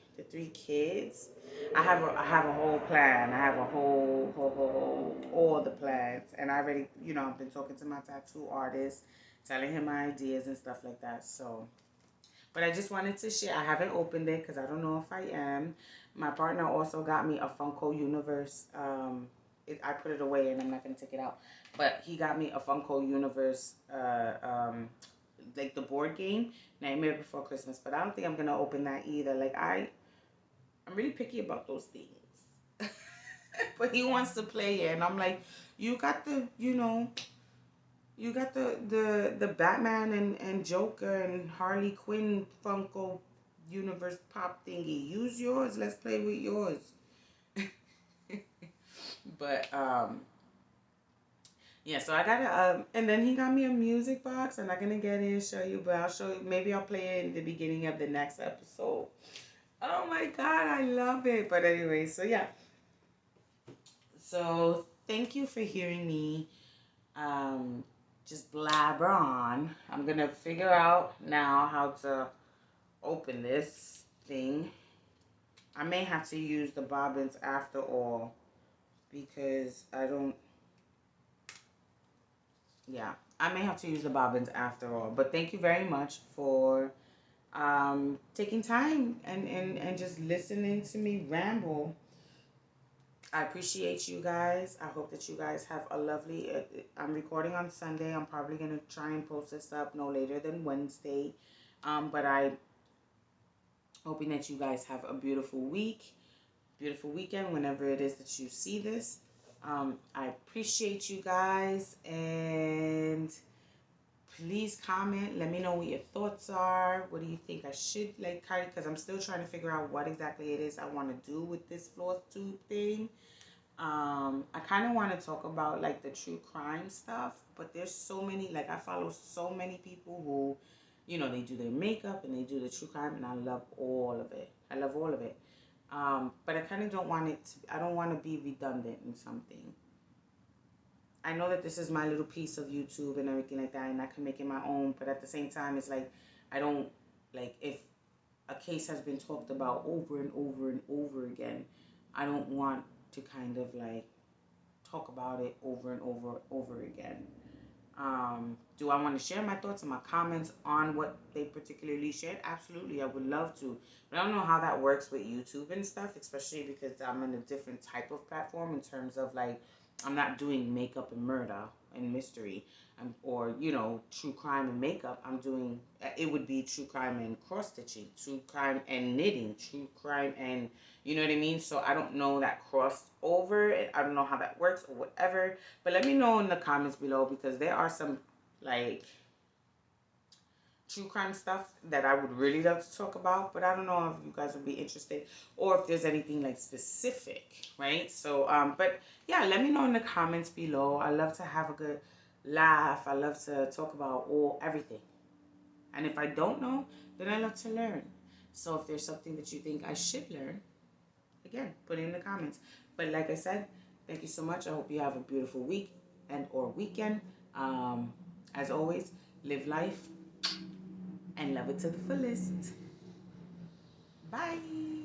kids. I have a whole plan. I have a whole all the plans, and I already, you know, I've been talking to my tattoo artist, telling him my ideas and stuff like that. So. But I just wanted to share. I haven't opened it because I don't know if I am. My partner also got me a Funko Universe. I put it away and I'm not going to take it out. But he got me a Funko Universe, like the board game, Nightmare Before Christmas. But I don't think I'm going to open that either. Like, I'm really picky about those things. But he wants to play it. And I'm like, you got the, you know... You got the Batman and Joker and Harley Quinn Funko Universe pop thingy. Use yours. Let's play with yours. But yeah. So I got a and then he got me a music box. I'm not gonna get it and show you, but I'll show you. Maybe I'll play it in the beginning of the next episode. Oh my God, I love it. But anyway, so yeah. So thank you for hearing me. Just blabber on. I'm gonna figure out now how to open this thing. I may have to use the bobbins after all because I don't, yeah, I may have to use the bobbins after all. But thank you very much for taking time and just listening to me ramble. I appreciate you guys. I hope that you guys have a lovely... I'm recording on Sunday. I'm probably going to try and post this up no later than Wednesday. But I'm hoping that you guys have a beautiful week, beautiful weekend, whenever it is that you see this. I appreciate you guys. And please comment. Let me know what your thoughts are. What do you think I should, like, because I'm still trying to figure out what exactly it is I want to do with this floss tube thing. I kind of want to talk about, like, the true crime stuff, but there's so many, like, I follow so many people who, you know, they do their makeup and they do the true crime, and I love all of it. I love all of it. But I kind of don't want it to, I don't want to be redundant in something. I know that this is my little piece of YouTube and everything like that, and I can make it my own, but at the same time, it's like, I don't, like, if a case has been talked about over and over and over again, I don't want to kind of, like, talk about it over and over again. Do I want to share my thoughts and my comments on what they particularly shared? Absolutely, I would love to. But I don't know how that works with YouTube and stuff, especially because I'm in a different type of platform in terms of like, I'm not doing makeup and murder and mystery, or, you know, true crime and makeup. I'm doing, it would be true crime and cross stitching, true crime and knitting, true crime and, you know what I mean? So I don't know that crossover. I don't know how that works or whatever. But let me know in the comments below, because there are some like true crime stuff that I would really love to talk about, but I don't know if you guys would be interested or if there's anything like specific, right? So but yeah, let me know in the comments below. I love to have a good laugh. I love to talk about everything. And if I don't know, then I love to learn. So if there's something that you think I should learn, again, put it in the comments. But like I said, thank you so much. I hope you have a beautiful week and or weekend. As always, live life and love it to the fullest. Bye.